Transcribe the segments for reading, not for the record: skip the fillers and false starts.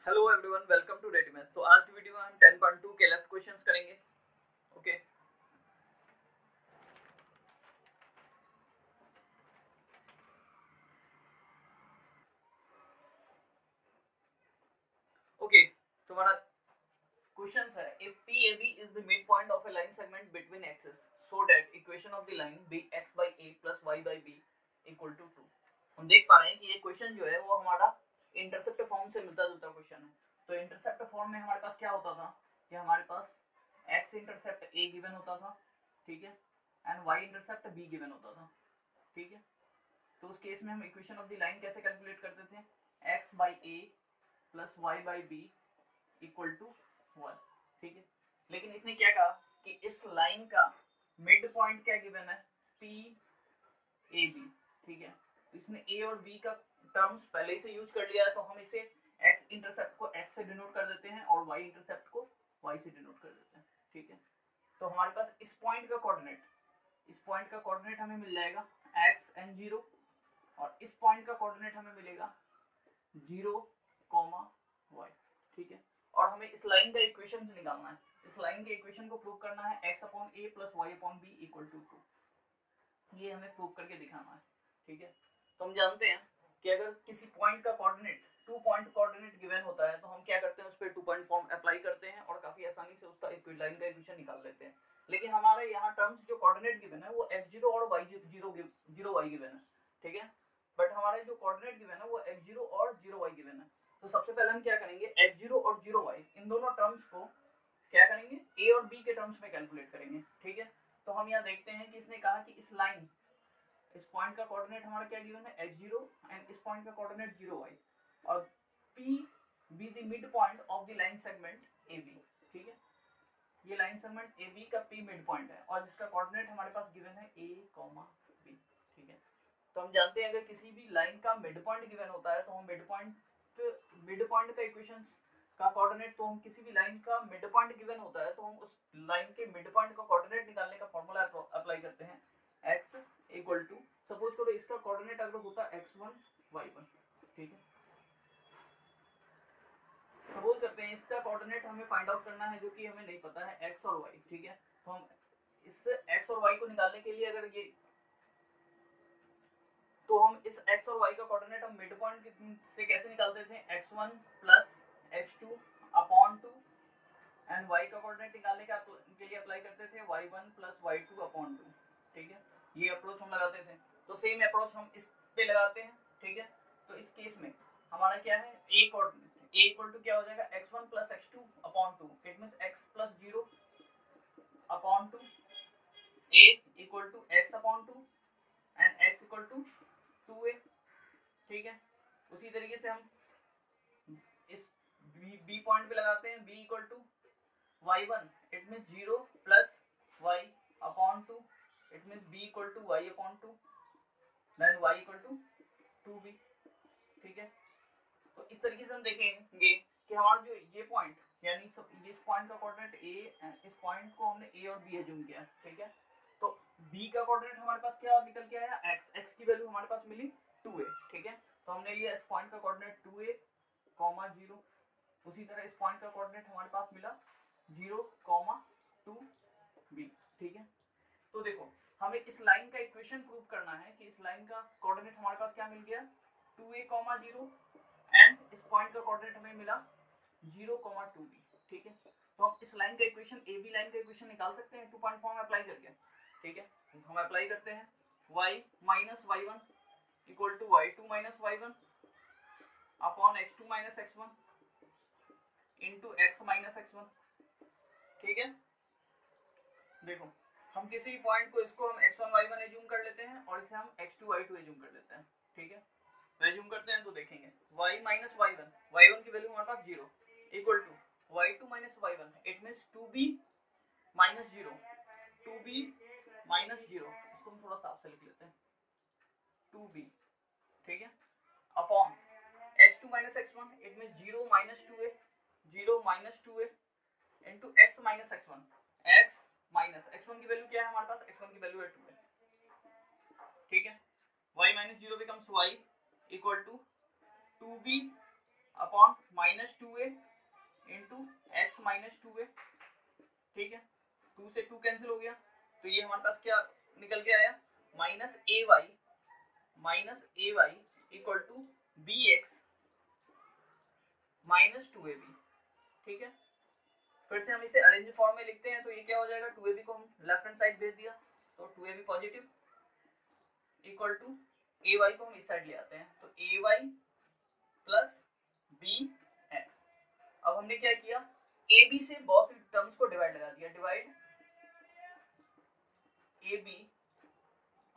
Hello everyone, welcome to Dety math. तो आज की वीडियो में हम 10.2 के लेफ्ट क्वेश्चंस करेंगे। ओके ओके तुम्हारा क्वेश्चन है, if PAB is the mid point of a line segment between axes so that equation of the line be x by a plus y by b equal to 2। हम देख पा रहे हैं कि ये question जो है वो हमारा इंटरसेप्ट फॉर्म से मिलता जुलता क्वेश्चन है। तो इंटरसेप्ट फॉर्म में हमारे पास क्या होता था कि हमारे पास x इंटरसेप्ट a गिवन होता था, ठीक है, and y intercept b given होता था, ठीक है। तो उस केस में हम इक्वेशन ऑफ द लाइन कैसे कैलकुलेट करते थे, x by a plus y by b equal to 1, ठीक है। लेकिन इसने क्या कहा कि इस लाइन का मिड पॉइंट क्या गिवन है, p a b, ठीक है। तो इसने a और b का टर्म्स पहले से यूज कर लिया है, तो हम इसे x इंटरसेप्ट को x से डिनोट कर देते हैं और y इंटरसेप्ट को y से डिनोट कर देते हैं, ठीक है। तो हमारे पास इस पॉइंट का कोऑर्डिनेट हमें मिल जाएगा x and 0 और इस पॉइंट का कोऑर्डिनेट हमें मिलेगा 0, y, ठीक है। और हमें इस लाइन का इक्वेशन निकालना है। इस लाइन के इक्वेशन को प्रूव करना है x upon a plus y upon b equal to 2। ये हमें प्रूव करके दिखाना है, ठीक है। तो हम जानते हैं कि अगर किसी पॉइंट का कोऑर्डिनेट 2 पॉइंट कोऑर्डिनेट गिवन होता है तो हम क्या करते हैं, उस पर 2 पॉइंट फॉर्म अप्लाई करते हैं और काफी आसानी से उसका लाइन का इक्वेशन निकाल लेते हैं। लेकिन हमारे यहाँ टर्म्स जो कोऑर्डिनेट गिवन है वो x0 और y0 y गिवन है, ठीक है। बट हमारे जो कोऑर्डिनेट गिवन है वो x0 और 0y गिवन है। तो सबसे पहले हम क्या करेंगे, x0 और 0y इन दोनों टर्म्स को क्या करेंगे, a और b के टर्म्स में कैलकुलेट करेंगे, ठीक है। तो हम यहाँ देखते हैं कि इसने कहा कि इस लाइन, इस पॉइंट का कोऑर्डिनेट हमारा क्या गिवन है, x0 एंड इस पॉइंट का कोऑर्डिनेट 0y और p be the mid point of the line segment AB, ठीक है। ये लाइन सेगमेंट AB का p मिड पॉइंट है और जिसका कोऑर्डिनेट हमारे पास गिवन है a, b, ठीक है। तो हम जानते हैं अगर किसी भी लाइन का मिड पॉइंट गिवन होता है तो हम मिड पॉइंट का इक्वेशन का कोऑर्डिनेट, तो हम किसी भी लाइन का मिड पॉइंट गिवन होता है तो हम उस लाइन के मिड पॉइंट का कोऑर्डिनेट निकालने का फॉर्मूला अप्लाई करते हैं, x इक्वल टू, सपोज करो इसका कोऑर्डिनेट अगर होता x1 y1, ठीक है। सपोज करते हैं इसका कोऑर्डिनेट हमें फाइंड आउट करना है जो कि हमें नहीं पता है, x और y, ठीक है। तो हम इस x और y को निकालने के लिए अगर ये, तो हम इस x और y का कोऑर्डिनेट हम मिड पॉइंट से कैसे निकालते थे, x1 plus x2 upon 2 and y का कोऑर्डिनेट निकालने के लिए अप्लाई करते थे y1 प्लस y2 अपॉन 2, ठीक है। ये अप्रोच हम लगाते थे। तो सेम अप्रोच हम इस पे लगाते हैं, ठीक है। तो इस केस में हमारा क्या है, a coordinate a equal to क्या हो जाएगा, x1 plus x2 upon 2, it means x plus 0 upon 2, a equal to x upon 2 and x equal to 2a, ठीक है। उसी तरीके से हम इस b पॉइंट पे लगाते हैं, b equal to y1, it means 0 plus y upon 2, it means b equal to y upon 2 then y equal to 2b, ठीक है। तो इस तरीके से हम देखेंगे कि हमारा जो ये पॉइंट, यानी इस पॉइंट का कोऑर्डिनेट a एंड इस पॉइंट को हमने a और b अज्यूम किया, ठीक है। तो b का कोऑर्डिनेट हमारे पास क्या निकल के आया, x की वैल्यू हमारे पास मिली 2a, ठीक है। तो हमने लिया इस पॉइंट का कोऑर्डिनेट 2a, 0। उसी तरह इस पॉइंट का कोऑर्डिनेट हमारे पास मिला 0, 2b, ठीक है। तो देखो हमें इस लाइन का इक्वेशन प्रूव करना है कि इस लाइन का कोऑर्डिनेट हमारे पास क्या मिल गया, 2a, 0 एंड इस पॉइंट का कोऑर्डिनेट हमें मिला 0, 2b, ठीक है। तो हम इस लाइन का इक्वेशन, AB लाइन का इक्वेशन निकाल सकते हैं 2 पॉइंट फॉर्म अप्लाई करके, ठीक है। हम अप्लाई करते हैं y minus y1 equal to y2 minus y1 upon x2 minus x1 into x minus x1, ठीक है। देखो हम किसी पॉइंट को, इसको हम x1 y1 एज्यूम कर लेते हैं और इसे हम x2 y2 एज्यूम कर लेते हैं, ठीक है। एज्यूम करते हैं तो देखेंगे y माइनस y1 की वैल्यू हमारे पास 0 equal to y2 minus y1, it means 2b minus 0, 2b minus 0, इसको हम थोड़ा साफ से लिख लेते हैं 2b, ठीक है, upon x2 minus x1, it means 0 minus 2a, 0 minus 2a into x minus x1, x minus x1 की वैल्यू क्या है हमारे पास, x1 की वैल्यू है 2 है, ठीक है। y minus 0 becomes y equal to 2b upon -2a into x minus 2a, ठीक है, 2 से 2 कैंसिल हो गया, तो ये हमारे पास क्या निकल के आया, -ay equal to bx -2ab, ठीक है। फिर से हम इसे अरेंज फॉर्म में लिखते हैं, तो ये क्या हो जाएगा, 2ab को हम लेफ्ट हैंड साइड भेज दिया, तो 2ab positive equal to ay को हम इस साइड ले आते हैं, तो ay प्लस bx। अब हमने क्या किया, ab से बहुत टर्म्स को डिवाइड लगा दिया, divide ab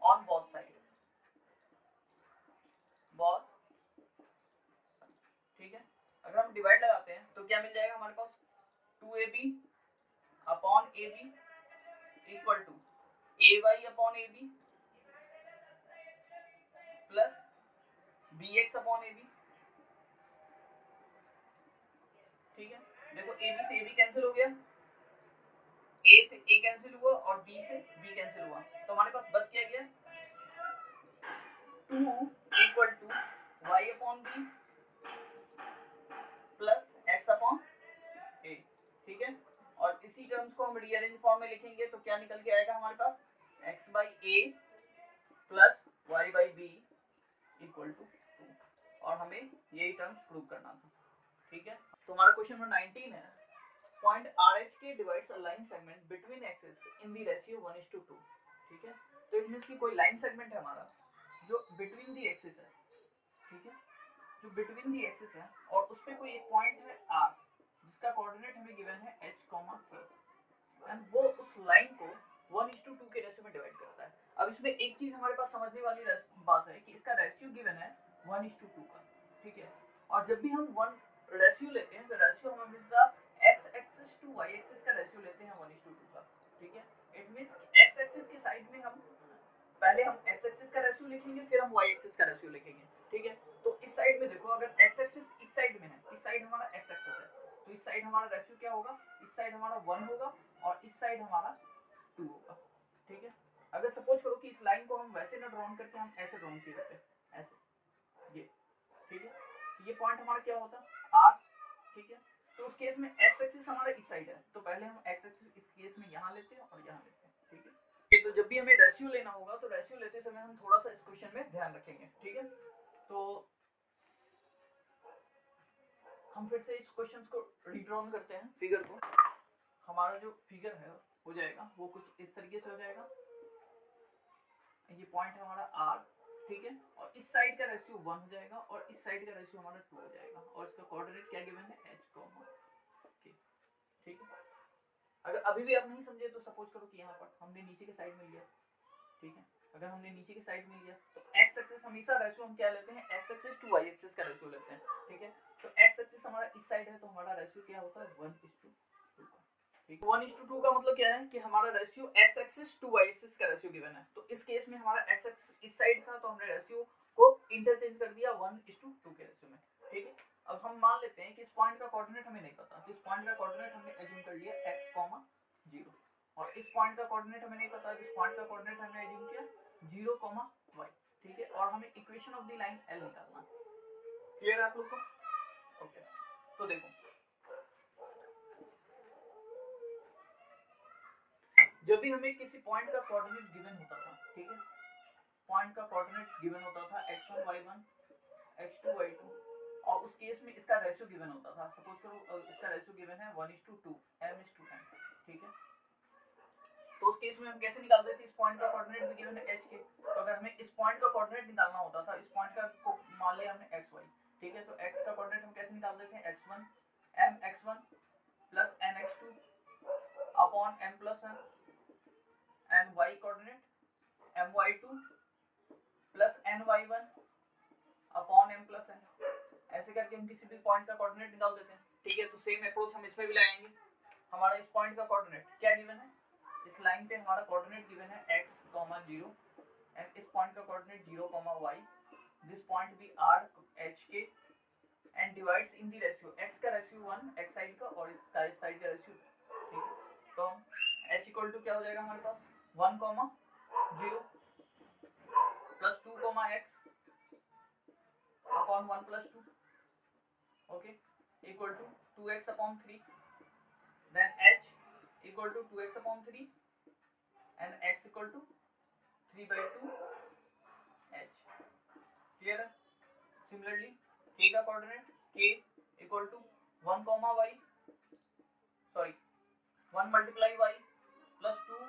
on both side, both, ठीक है। अगर हम डिवाइड लगाते हैं तो क्या मिल जाएगा हमारे पास, 2ab upon ab equal to ay upon ab plus bx upon ab, ठीक है। देखो ab से ab कैंसिल हो गया, a से a कैंसिल हुआ और b से b कैंसिल हुआ, तो हमारे पास बच क्या गया, 2 equal to y upon b plus x upon a, ठीक है। और इसी टर्म्स को हम रीअरेंज फॉर्म में लिखेंगे, तो क्या निकल के आएगा हमारे पास, x by a plus y by b equal to 2, और हमें यही टर्म्स प्रूव करना था, ठीक है। तो हमारा क्वेश्चन नंबर 19 है, point RHK divides a line segment between axis in the ratio 1:2, ठीक है। तो इट मींस कि कोई लाइन सेगमेंट है हमारा जो बिटवीन द एक्सिस है, ठीक है, जो बिटवीन द एक्सिस है, और उस पे कोई एक पॉइंट है R जिसका कोऑर्डिनेट हमें गिवन है h, k, एंड वो उस लाइन को 1:2 के रेशियो में डिवाइड करता है। अब इसमें एक चीज हमारे पास समझने वाली बात है कि इसका रेशियो गिवन है 1:2 का, ठीक है। और जब भी हम 1 रेशियो लेते हैं तो रेशियो हम हमेशा x axis to y axis का रेशियो लेते हैं 1:2 का, ठीक है। इट मींस x एक्सिस की साइड में हम पहले हम x एक्सिस का रेशियो लिखेंगे, फिर हम y एक्सिस का रेशियो लिखेंगे, ठीक है। तो इस साइड में देखो, अगर x एक्सिस इस साइड में है, इस साइड हमारा x एक्सिस है, तो इस साइड हमारा रेशियो क्या होगा, इस साइड हमारा 1 होगा और इस साइड हमारा 2 होगा, ठीक है। अगर सपोज करो कि इस लाइन को हम वैसे ना ड्रॉ करके हम ऐसे ड्रॉ किए होते, ऐसे, ये, ठीक है। ये पॉइंट हमारा क्या होता, r, ठीक है। तो उस केस में x एक्सिस हमारा इस साइड है, तो पहले हम x एक्सिस इस केस में यहाँ लेते हैं और यहाँ लेते हैं, ठीक है। तो जब भी हमें रेशियो लेना होगा तो रेशियो लेते समय हम थोड़ा सा इस क्वेश्चन में ध्यान रखेंगे, ठीक है। तो हम फिर से इस क्वेश्चन को रीड्रॉ करते हैं, फिगर को। हमारा जो फिगर है हो जाएगा वो कुछ इस तरीके से हो जाएगा, ये पॉइंट है हमारा r, ठीक है, और इस साइड का रेशियो 1 हो जाएगा और इस साइड का रेशियो हमारा 2 हो जाएगा, और इसका कोऑर्डिनेट क्या गिवन है, h, k, ठीक है। अगर अभी भी आप नहीं समझे तो सपोज करो कि यहाँ पर हमने नीचे के साइड में लिया, ठीक है। अगर हमने नीचे की साइड में लिया तो x एक्सिस हमेशा रेशियो हम क्या लेते हैं, x axis to y axis का रेशियो लेते हैं, ठीक है। तो x एक्सिस हमारा इस साइड है, तो हमारा रेशियो क्या होता है, 1:2 का, ठीक है। 1:2 का मतलब क्या है कि हमारा ratio x axis to y axis का रेशियो गिवन है, तो इस केस में हमारा x एक्सिस इस साइड था, तो हमने रेशियो को इंटरचेंज कर दिया 1:2 के रेशियो में, ठीक है। अब हम मान लेते हैं कि इस पॉइंट का कोऑर्डिनेट हमें नहीं पता, तो इस पॉइंट का कोऑर्डिनेट हमने एज्यूम कर लिया x, 0, और इस पॉइंट का कोऑर्डिनेट हमें नहीं पता, इस पॉइंट का कोऑर्डिनेट हमने एज्यूम किया 0, y, ठीक है। और हमें equation of the line L निकालना है, क्लियर है आप लोग को, ओके। तो देखो, जब भी हमें किसी पॉइंट का कोऑर्डिनेट गिवन होता था, ठीक है, पॉइंट का कोऑर्डिनेट गिवन होता था x1 y1 x2 y2, और उस केस में इसका रेशियो गिवन होता था, सपोज करो इसका रेशियो गिवन है 1:2 m:10, ठीक है। तो उस केस में हम कैसे निकालते थे, इस पॉइंट का कोऑर्डिनेट भी गिवन है h के, तो अगर हमें इस पॉइंट का कोऑर्डिनेट निकालना होता था, इस पॉइंट का को मान लिया हमने xy, ठीक है। तो x का कोऑर्डिनेट हम कैसे निकालते थे, x1 mx1 plus nx2 upon m plus n, and y coordinate my2 plus ny1 upon m plus n, ऐसे करके हम किसी भी पॉइंट का कोऑर्डिनेट निकाल देते हैं, ठीक है। तो सेम अप्रोच हम इसमें भी लगाएंगे। हमारा इस पॉइंट का कोऑर्डिनेट क्या गिवन है, इस लाइन पे हमारा कोऑर्डिनेट गिवन है x, 0, एंड इस पॉइंट का कोऑर्डिनेट 0, y, दिस पॉइंट भी r h k, and divides in the ratio, x का रेशियो 1 x साइड का और इस साइड का रेशियो, ठीक है। तो h इक्वल टू क्या हो जाएगा हमारे पास, 1, 0 plus 2, x upon 1 plus 2, okay, equal to 2x upon 3, then h equal to 2x upon 3 and x equal to 3 by 2 h. Clear है? Similarly k का coordinate k equal to 1 comma y, sorry 1 multiply y plus 2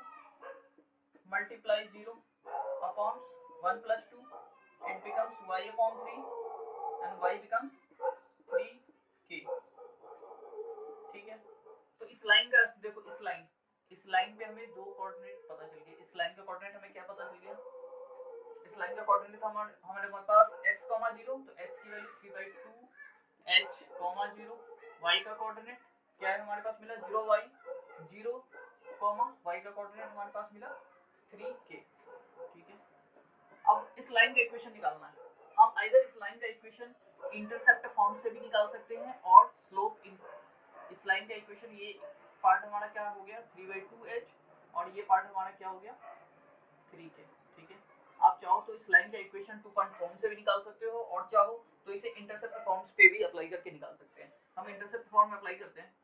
multiply 0 upon 1 plus 2, it becomes y upon 3 and y becomes 3k. ठीक है, तो इस line का देखो, इस line पे हमें दो कोऑर्डिनेट पता चल गए। इस लाइन का कोऑर्डिनेट हमें क्या पता चल गया, इस लाइन का कोऑर्डिनेट था हमारे पास x, 0, तो x की वैल्यू 3/2 h, 0, y का कोऑर्डिनेट क्या है हमारे पास मिला 0y 0, y का कोऑर्डिनेट हमारे पास मिला 3k। ठीक है, अब इस लाइन का इक्वेशन निकालना है। हम आइदर इस लाइन का इक्वेशन इंटरसेप्ट फॉर्म से भी निकाल सकते हैं और स्लोप इस लाइन का इक्वेशन, ये पार्ट हमारा क्या हो गया 3/2h और ये पार्ट हमारा क्या हो गया 3k। ठीक है, आप चाहो तो इस लाइन का इक्वेशन 2 पॉइंट फॉर्म से भी निकाल सकते हो और चाहो तो इसे इंटरसेप्ट फॉर्म्स पे भी अप्लाई करके निकाल सकते हैं। हम इंटरसेप्ट फॉर्म में अप्लाई करते हैं,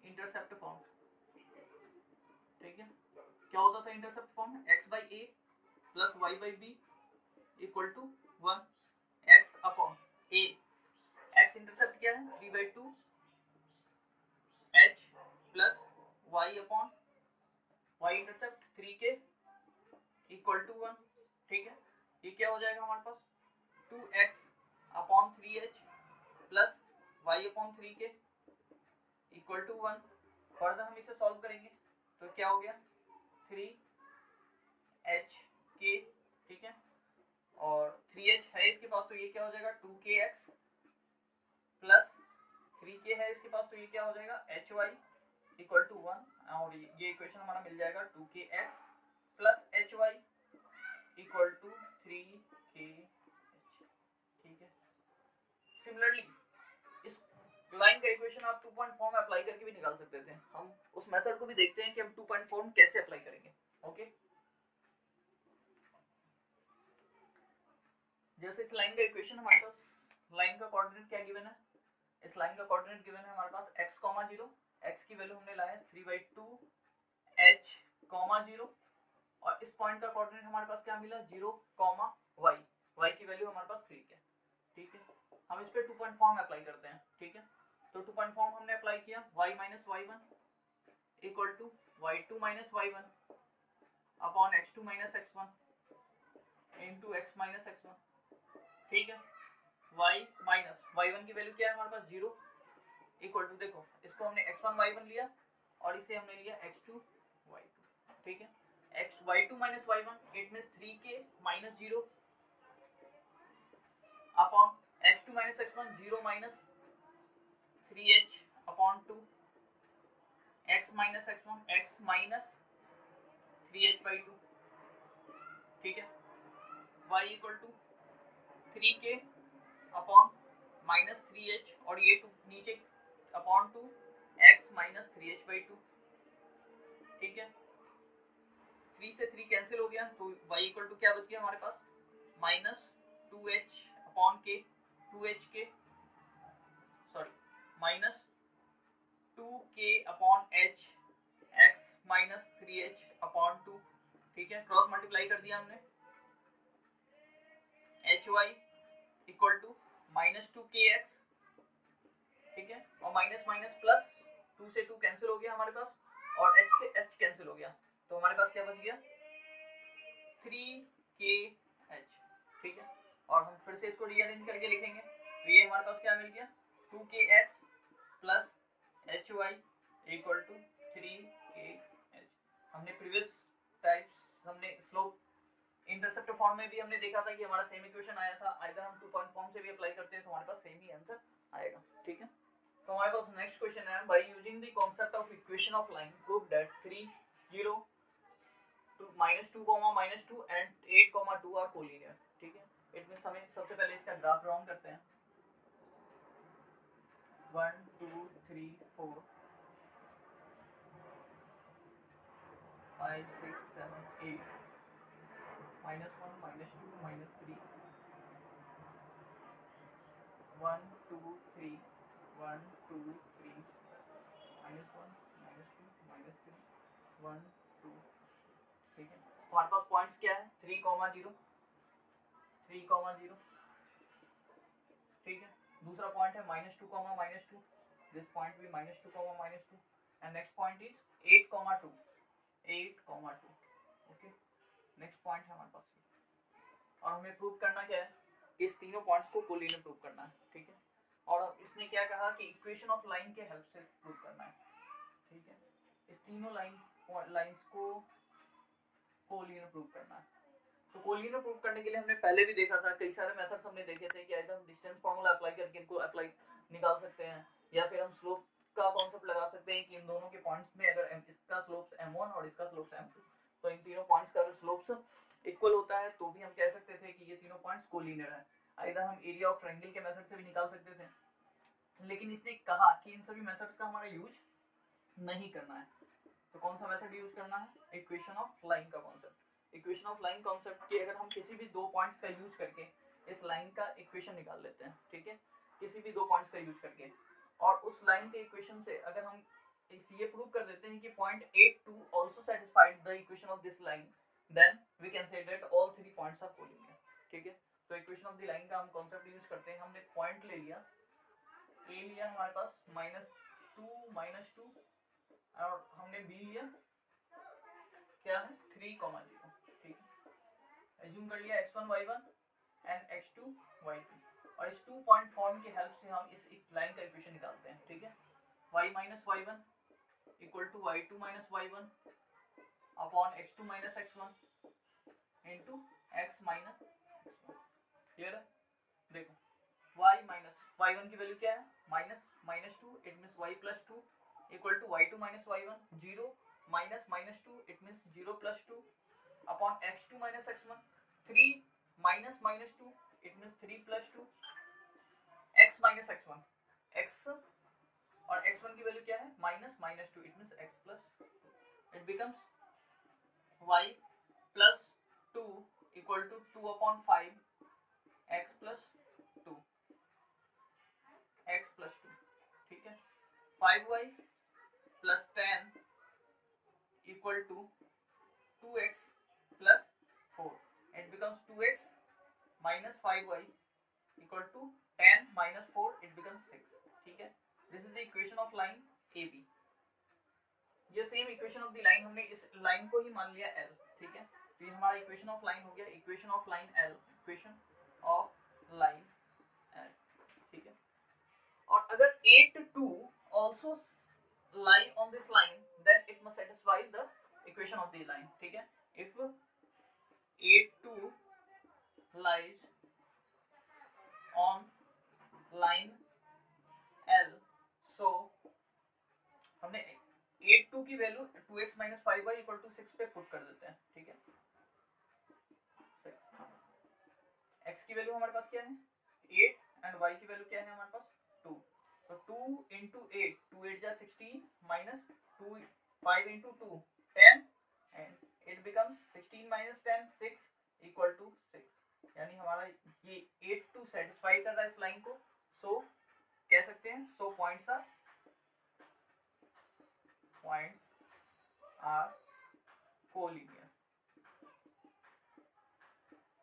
इंटरसेप्ट फॉर्म। ठीक है, क्या होता था intercept form, x/a plus y/b equal to 1 x upon a। x intercept क्या है 3/2 h plus y upon y intercept 3k equal to 1। ठीक है, ये क्या हो जाएगा हमारे पास 2x अपॉन 3h plus y upon 3k equal to 1। Further हम इसे सॉल्व करेंगे तो क्या हो गया 3hk। ठीक है, और 3h है इसके पास तो ये क्या हो जाएगा 2kx प्लस 3k है इसके पास तो ये क्या हो जाएगा hy इक्वल टू 1, और ये इक्वेशन हमारा मिल जाएगा 2kx plus hy equal to 3kh। ठीक है, सिमिलरली इस लाइन का इक्वेशन आप 2 पॉइंट फॉर्म में अप्लाई करके भी निकाल सकते थे। हम उस मेथड को भी देखते हैं कि हम 2 पॉइंट फॉर्म कैसे अप्लाई करेंगे। ओके, जैसे इस लाइन का इक्वेशन हमारे पास, लाइन का कोऑर्डिनेट क्या गिवन है, इस लाइन का कोऑर्डिनेट गिवन है हमारे पास x, 0, x की वैल्यू हमने लाया 3/2 h, 0, और इस पॉइंट का कोऑर्डिनेट हमारे पास क्या मिला 0, y, y की वैल्यू हमारे पास 3 है। ठीक है, हम इस पे 2 पॉइंट फॉर्म अप्लाई करते हैं। ठीक है, तो 2 पॉइंट फॉर्म हमने अप्लाई किया y minus y1 equal to y2 minus y1 upon x2 minus x1 into x minus x1। ठीक है, y माइनस y1 की वैल्यू क्या है हमारे पास 0 इक्वल टू, देखो इसको हमने x1 y1 लिया और इसे हमने लिया x2 y2। ठीक है, y2 minus y1 it means 3k minus 0 upon x2 minus x1 0 minus 3h upon 2 x minus x1 x minus 3h/2। ठीक है, y equal to 3k upon minus 3h और ये 2 नीचे अपॉन 2 x माइनस 3h/2। ठीक है, 3 से 3 cancel हो गया तो y इक्वल टू क्या बच गया हमारे पास minus 2h upon k, 2hk sorry minus 2k upon h x minus 3h upon 2। ठीक है, क्रॉस मल्टीप्लाई कर दिया हमने, hy equal to minus 2kx। ठीक है, और माइनस माइनस प्लस 2 से 2 कैंसिल हो गया हमारे पास और h से h कैंसिल हो गया तो हमारे पास क्या बच गया 3kh। ठीक है, और हम फिर से इसको रीअरेंज करके लिखेंगे तो ये हमारे पास क्या मिल गया 2kx plus hy equal to 3kh। हमने प्रीवियस टाइप्स हमने स्लोप इंटरसेप्ट फॉर्म में भी हमने देखा था कि हमारा सेम इक्वेशन आया था, आइदर हम 2 पॉइंट फॉर्म से भी अप्लाई करते हैं तो हमारे पास सेम ही आंसर आएगा। ठीक है, तो हमारे पास नेक्स्ट क्वेश्चन है, by using the concept of equation of line prove that 3 0 2 -2 and 8 2 are collinear. ठीक है, इट मींस हमें सबसे पहले इसका ग्राफ ड्रॉ करते हैं 1 2 3 4 5 6 7 8 -1 -2 -3 1 2 3 1 2 3 -1 -2 -3 1 2, ठीक है। हमारे पास पॉइंट्स क्या है 3, 0 3, 0, ठीक है। दूसरा पॉइंट है -2, -2, दिस पॉइंट भी -2, -2 and next point is 8, 2 8, 2, okay. Next point है हमारे पास और हमें प्रूव करना क्या है, इस तीनों पॉइंट्स को कोलिनियर प्रूव करना है, ठीक है। और इसने क्या कहा कि इक्वेशन ऑफ लाइन के हेल्प से प्रूव करना है, ठीक है। इस तीनों लाइंस को कोलिनियर प्रूव करना है। तो कोलिनियर प्रूव करने के लिए हमने पहले भी देखा था, कई सारे मेथड्स हमने देखे थे कि एकदम डिस्टेंस फार्मूला अप्लाई करके इनको अप्लाई निकाल सकते हैं, या फिर हम स्लोप का कॉन्सेप्ट लगा सकते हैं कि इन दोनों के पॉइंट्स में अगर इसका स्लोप m1 और इसका स्लोप m2, तो इन तीनों पॉइंट्स का अगर स्लोप्स इक्वल होता है तो भी हम कह सकते थे कि ये तीनों पॉइंट्स कोलिनियर है। आइदर हम एरिया ऑफ ट्रायंगल के मेथड से भी निकाल सकते थे, लेकिन इसने कहा कि इन सभी मेथड्स का हमारा यूज नहीं करना है। तो कौन सा मेथड यूज करना है, इक्वेशन ऑफ लाइन का concept. Equation of line concept की अगर हम किसी भी दो पॉइंट्स का यूज करके इस लाइन का इक्वेशन निकाल लेते हैं, ठीक है, किसी भी दो पॉइंट्स का यूज करके, और उस लाइन के इक्वेशन से अगर हम ये प्रूव कर देते हैं कि point 8, 2 also satisfied the equation of this line, then we can say that all three points are collinear, ठीक है। तो इक्वेशन ऑफ द लाइन का हम कॉन्सेप्ट यूज करते हैं। हमने पॉइंट ले लिया, ए लिया हमारे पास -2 -2, और हमने बी लिया क्या है 3, 0, ठीक है। एज्यूम कर लिया x1 y1 and x2 y2, और इस 2 पॉइंट फॉर्म की हेल्प से हम इस लाइन का इक्वेशन निकालते हैं, ठीक है। y - y1 equal to y2 - y1 upon x2 - x1 into x minus, clear है। देखो y - y1 की वैल्यू क्या है -2, it means y + 2 equal to y2 - y1 0 -2, it means 0 + 2 upon x2 - x1 3 -2, it means 3 + 2 x - x1 x, और x1 की value क्या है -2, it means x + 2, it becomes y + 2 equal to 2/5 x + 2, x + 2, ठीक है। 5y + 10 equal to 2x + 4, it becomes 2x - 5y equal to 10 - 4, it becomes 6, ठीक है। This is the equation of line AB। ये same equation of the line हमने इस line को ही मान लिया L, ठीक है। तो ये हमारा इक्वेशन ऑफ लाइन हो गया, equation of line L, equation of line L, ठीक है। और अगर 8, 2 also lie on this line, then it must satisfy the equation of the line, ठीक है। if 8, 2 lies on line L, so हमने 8, 2 की वैल्यू 2x - 5y = 6 पे put कर देते हैं, ठीक है। x की वैल्यू हमारे पास क्या है 8 एंड y की वैल्यू क्या है हमारे पास 2, तो 2 × 8, 2 8 जा 16 minus 2 5 × 2 10, and it becomes 16 - 10 6 equal to 6, यानी हमारा ये 8, 2 सेटिस्फाई कर रहा है इस लाइन को। सो कह सकते हैं सो पॉइंट्स आर कोलिनियर,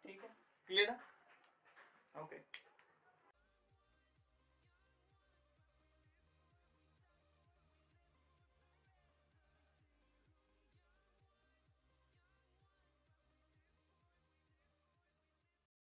ठीक है, क्लियर है, ओके।